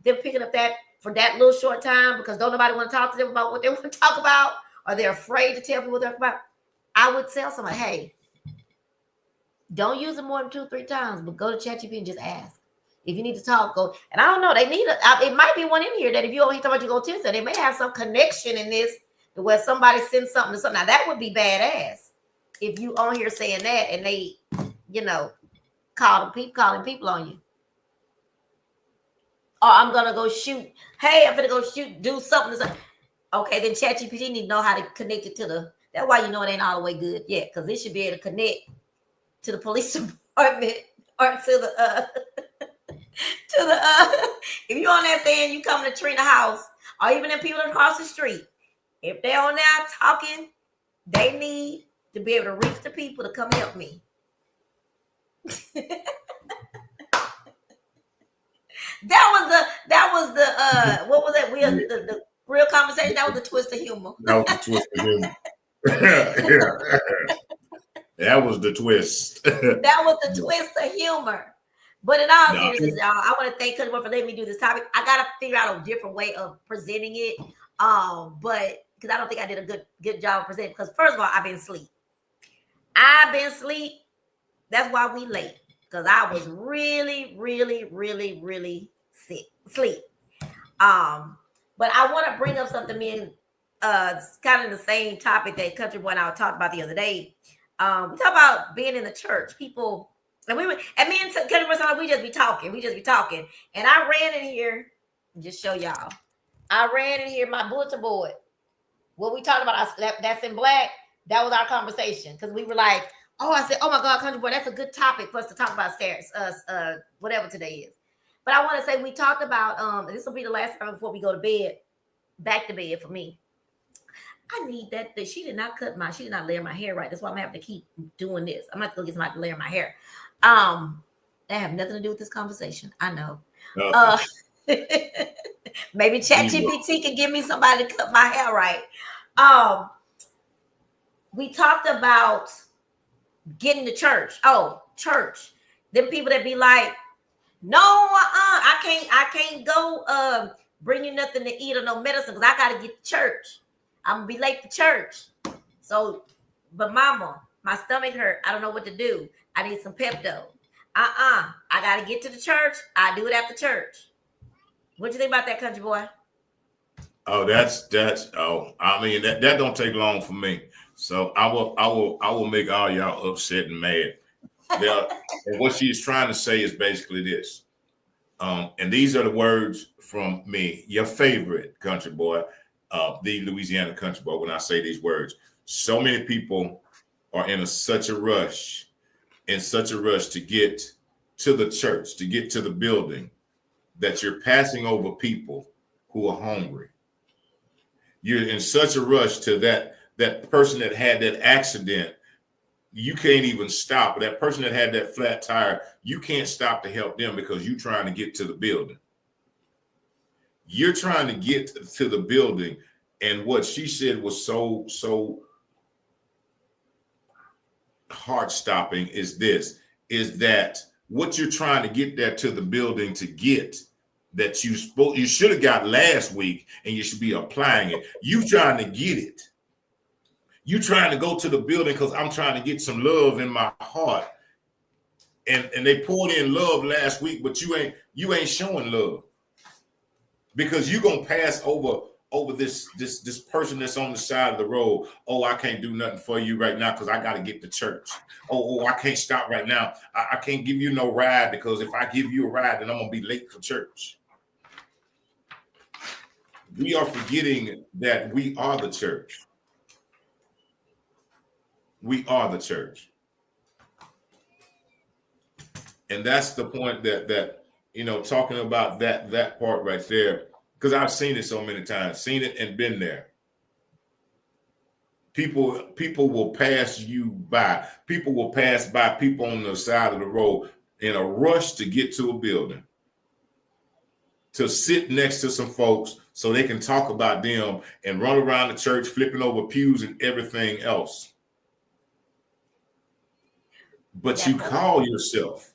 B: they're picking up that for that little short time because don't nobody want to talk to them about what they want to talk about, or they're afraid to tell people what they're about. I would tell somebody, hey, don't use it more than 2-3 times, but go to ChatGPT and just ask. If you need to talk, go. And I don't know, it might be one in here that if you only talk about you go to, they may have some connection in this to where somebody sends something to something. Now that would be badass if you on here saying that and they, calling people on you. Or I'm gonna go shoot. Hey, I'm gonna go shoot, do something. Okay, then ChatGPT need to know how to connect it to that's why you know it ain't all the way good yet, because it should be able to connect to the police department or to the if you're on that saying you come to Trina house, or even if people across the street, if they're on there talking, they need to be able to reach the people to come help me. That was the what was that? The real conversation. That was the twist of humor.
A: That was the twist of humor. Yeah. That was the twist.
B: That was the twist of humor. But in all seriousness, y'all, I want to thank Country Boy for letting me do this topic. I gotta figure out a different way of presenting it. But because I don't think I did a good job of presenting. Because first of all, I've been asleep. That's why we late. Because I was really, really, really, really sleep. But I want to bring up something in kind of the same topic that Country Boy and I talked about the other day. We talk about being in the church. People, and me and Country Boy, we just be talking. And I ran in here, just show y'all. I ran in here, my bulletin board. What we talked about, that's in black. That was our conversation, because we were like, oh, I said, oh my God, Country Boy, that's a good topic for us to talk about, whatever today is. But I want to say we talked about, this will be the last time before we go to bed, back to bed for me. I need that she did not layer my hair right. That's why I'm having to keep doing this. I'm going to have to go get somebody to layer my hair. That have nothing to do with this conversation. I know. Maybe ChatGPT can give me somebody to cut my hair right. Um, we talked about getting to church. Oh, church. Them people that be like, no, I can't go bring you nothing to eat or no medicine because I gotta get to church. I'm gonna be late to church. So, but mama, my stomach hurt. I don't know what to do. I need some Pepto. I gotta get to the church. I do it after church. What you think about that, country boy?
A: Oh, that's I mean that don't take long for me. So I will make all y'all upset and mad. Now, and what she's trying to say is basically this. And these are the words from me, your favorite country boy, the Louisiana country boy. When I say these words, so many people are such a rush to get to the church, to get to the building, that you're passing over people who are hungry. You're in such a rush to that person that had that accident. You can't even stop. That person that had that flat tire, you can't stop to help them because you're trying to get to the building. You're trying to get to the building. And what she said was so heart stopping is that what you're trying to get there to the building to get that you should have got last week, and you should be applying it. You trying to get it. You trying to go to the building because I'm trying to get some love in my heart. And they poured in love last week, but you ain't showing love. Because you're gonna pass over this person that's on the side of the road. Oh, I can't do nothing for you right now because I gotta get to church. Oh, I can't stop right now. I can't give you no ride because if I give you a ride, then I'm gonna be late for church. We are forgetting that we are the church. We are the church. And that's the point that talking about that part right there, because I've seen it so many times, seen it and been there. People will pass you by. People will pass by people on the side of the road in a rush to get to a building, to sit next to some folks so they can talk about them and run around the church, flipping over pews and everything else. But you call yourself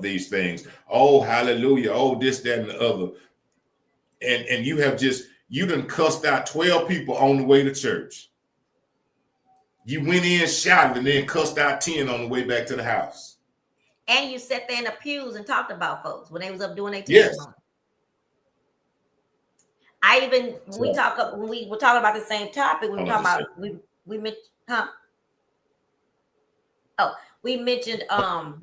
A: these things. Oh, hallelujah. Oh, this, that, and the other. And you done cussed out 12 people on the way to church. You went in, shouted, and then cussed out 10 on the way back to the house.
B: And you sat there in the pews and talked about folks when they was up doing their testimony. Yes. When we were talking about the same topic, we were talking about we mentioned we mentioned are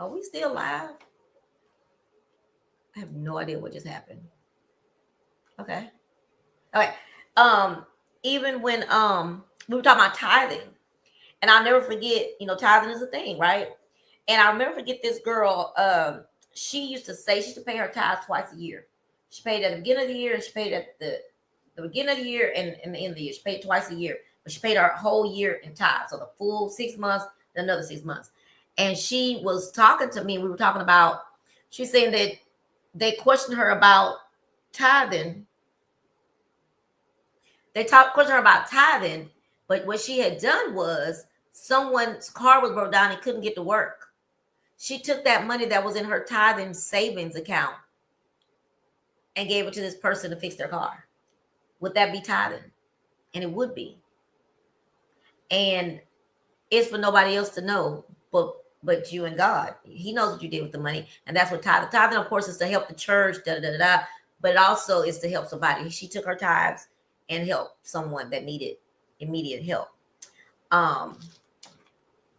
B: we still live? I have no idea what just happened. Okay. All right. Even when we were talking about tithing, and I'll never forget, tithing is a thing, right? And I'll never forget this girl. She used to pay her tithes twice a year. She paid at the beginning of the year, and she paid at the beginning of the year and the end of the year. She paid twice a year, but she paid her whole year in tithes. So the full 6 months, then another 6 months. And she was talking to me. We were talking about, she's saying that they questioned her about tithing. Questioned her about tithing, but what she had done was someone's car was broke down and couldn't get to work. She took that money that was in her tithing savings account and gave it to this person to fix their car. Would that be tithing? And it would be. And it's for nobody else to know but you and God. He knows what you did with the money. And that's what tithing. Tithing, of course, is to help the church, but it also is to help somebody. She took her tithes and helped someone that needed immediate help.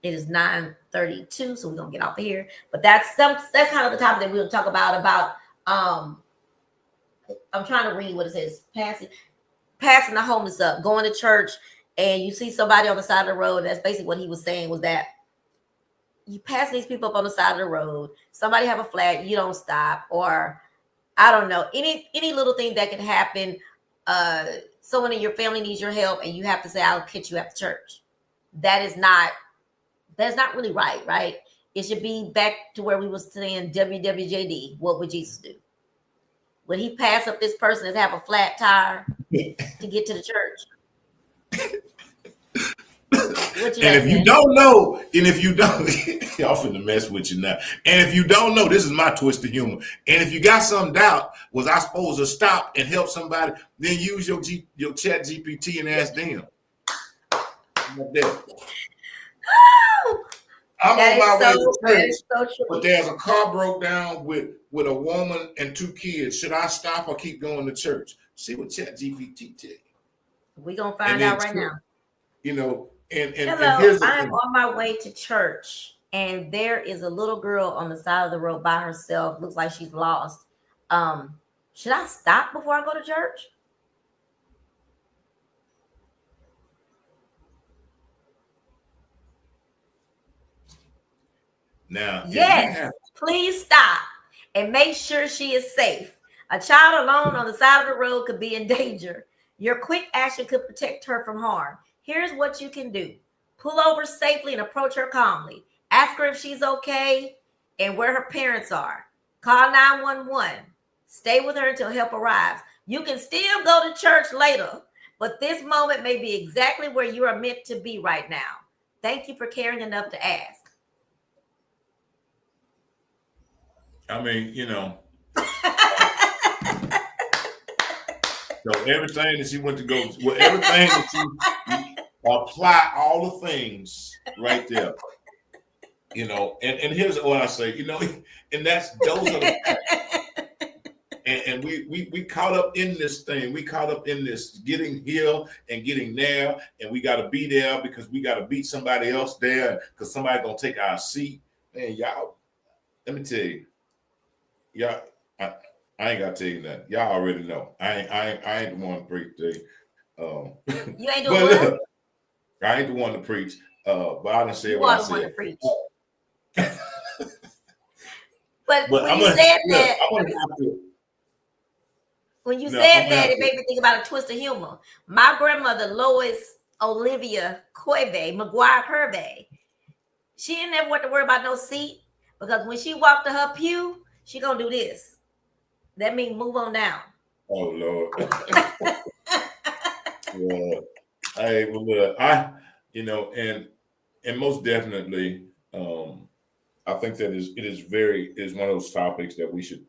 B: It is 9:32, so we're gonna get off of here. But that's kind of the topic that we'll talk about. I'm trying to read what it says. Passing the homeless up, going to church, and you see somebody on the side of the road. That's basically what he was saying, was that you pass these people up on the side of the road. Somebody have a flag, you don't stop, or I don't know, any little thing that can happen. Someone in your family needs your help, and you have to say, "I'll catch you after church." That's not really right? It should be back to where we was saying WWJD. What would Jesus do? would he pass up this person that have a flat tire to get to the church? What you
A: And
B: got
A: if you
B: saying?
A: don't know, and if you don't, y'all finna mess with you now. And if you don't know, this is my twist of humor. And if you got some doubt, was I supposed to stop and help somebody? Then use your chat GPT and ask them. Like that. I'm
B: That
A: on
B: is
A: my way
B: so,
A: to
B: that
A: church,
B: is so true.
A: but there's a car broke down with a woman and 2 kids. Should I stop or keep going to church? See what chat GPT tell you.
B: We're gonna find out right now.
A: You know, and
B: Hello,
A: here's the
B: I'm
A: thing.
B: on my way to church, and there is a little girl on the side of the road by herself. Looks like she's lost. Should I stop before I go to church?
A: Now,
B: Yes, please stop and make sure she is safe. A child alone on the side of the road could be in danger. Your quick action could protect her from harm. Here's what you can do: pull over safely and approach her calmly. Ask her if she's okay and where her parents are. Call 911. Stay with her until help arrives. You can still go to church later, but this moment may be exactly where you are meant to be right now. Thank you for caring enough to ask.
A: I mean, you know, so everything that she went to go, well, everything that you apply all the things right there, you know, and here's what I say, you know, and those are the facts. And we caught up in this thing. We caught up in this getting here and getting there, and we got to be there because we got to beat somebody else there because somebody gonna take our seat. Man, y'all, let me tell you, y'all, I ain't gotta tell you nothing. Y'all already know. I ain't the one to preach to you.
B: You ain't doing
A: But
B: what?
A: look, I ain't the one to preach. But I done said
B: You
A: what I
B: are the one to
A: said.
B: preach. But
A: But
B: when
A: I'm
B: you
A: gonna
B: said
A: look,
B: that,
A: I'm gonna have to.
B: when you
A: No,
B: said
A: I'm gonna
B: that,
A: have
B: it
A: to.
B: made me think about a twist of humor. My grandmother, Lois Olivia Coive, McGuire Curve, she didn't ever have to worry about no seat because when she walked to her pew, she gonna do this. That means move on down.
A: Oh Lord. Well, hey, well, look, you know, and most definitely, I think that it is one of those topics that we should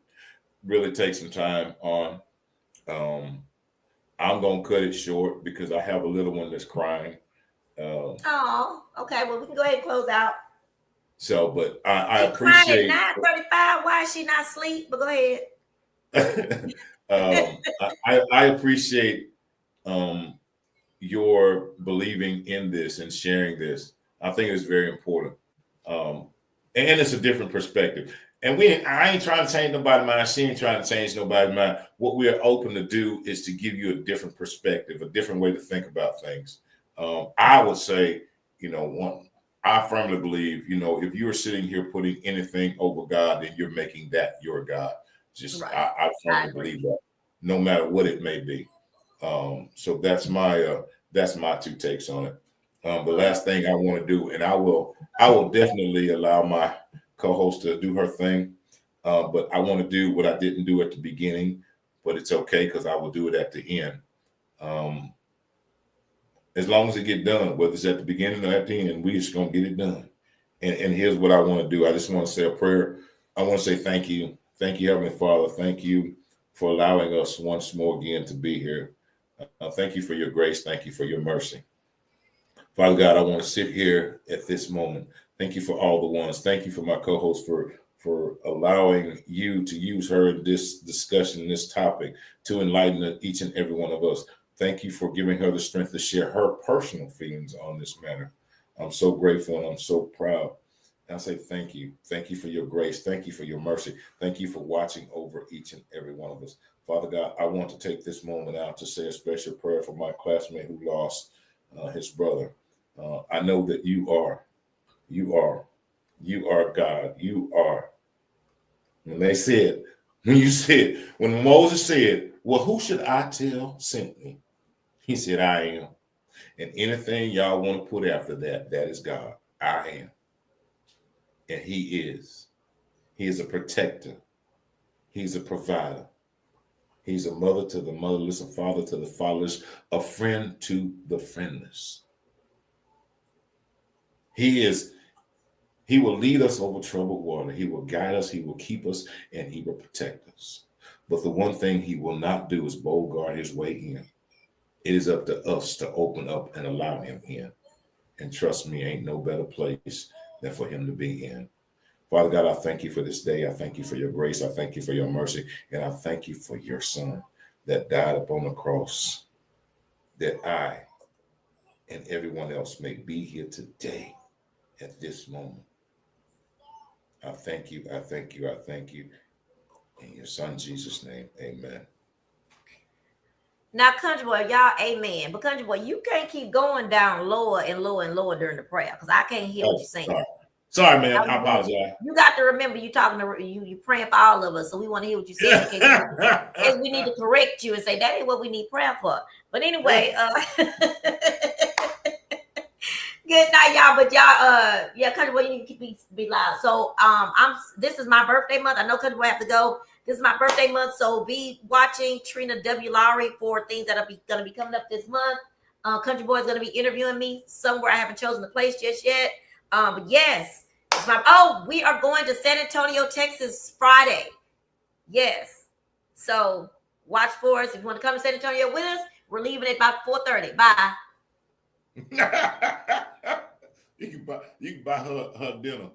A: really take some time on. Um, I'm gonna cut it short because I have a little one that's crying. Um,
B: Oh, okay. Well, we can go ahead and close out.
A: so, but I
B: She crying at
A: appreciate.
B: 9:35. Why is she not asleep? But go ahead.
A: I appreciate um, your believing in this and sharing this. I think it's very important. Um, and it's a different perspective. And I ain't trying to change nobody's mind. She ain't trying to change nobody's mind. What we are open to do is to give you a different perspective, a different way to think about things. I would say, you know, I firmly believe, you know, if you're sitting here putting anything over God, then you're making that your God. Just
B: Right.
A: I
B: I
A: firmly
B: agree.
A: believe that, no matter what it may be. So that's my 2 takes on it. The last thing I want to do, and I will definitely allow my co-host to do her thing, but I want to do what I didn't do at the beginning, but it's okay because I will do it at the end. Um, as long as it get done, whether it's at the beginning or at the end, we just gonna get it done. And here's what I want to do. I just want to say a prayer. I want to say thank you, Heavenly Father. Thank you for allowing us once more again to be here. Thank you for your grace. Thank you for your mercy. Father God, I want to sit here at this moment. Thank you for all the ones. Thank you for my co-host for allowing you to use her in this discussion, this topic, to enlighten each and every one of us. Thank you for giving her the strength to share her personal feelings on this matter. I'm so grateful and I'm so proud. And I say thank you. Thank you for your grace. Thank you for your mercy. Thank you for watching over each and every one of us. Father God, I want to take this moment out to say a special prayer for my classmate who lost his brother. I know that you are, you are God. You are. When they said, when Moses said, well, who should I tell sent me? He said, I am. And anything y'all want to put after that, that is God. I am. And he is. He is a protector. He's a provider. He's a mother to the motherless, a father to the fatherless, a friend to the friendless. He will lead us over troubled water. He will guide us, he will keep us, and he will protect us. But the one thing he will not do is bogart his way in. It is up to us to open up and allow him in. And trust me, ain't no better place than for him to be in. Father God, I thank you for this day. I thank you for your grace. I thank you for your mercy. And I thank you for your son that died upon the cross, that I and everyone else may be here today at this moment. I thank you. I thank you. I thank you. In your son Jesus' name, amen.
B: Now, country boy, y'all, amen. But country boy, you can't keep going down lower and lower and lower during the prayer because I can't hear what you're saying.
A: Sorry, man. I apologize.
B: You got to remember you talking to you praying for all of us, so we want to hear what you say in case we need to correct you and say that ain't what we need prayer for. But anyway, good night, y'all. But y'all, yeah, country boy, you need to keep be loud. So, this is my birthday month. I know country boy have to go. This is my birthday month, so be watching Trina W. Lowry for things that are going to be coming up this month. Country boy is going to be interviewing me somewhere. I haven't chosen the place just yet. But yes, we are going to San Antonio, Texas Friday. Yes, so watch for us if you want to come to San Antonio with us. We're leaving at about 4:30. Bye.
A: You can buy her dinner.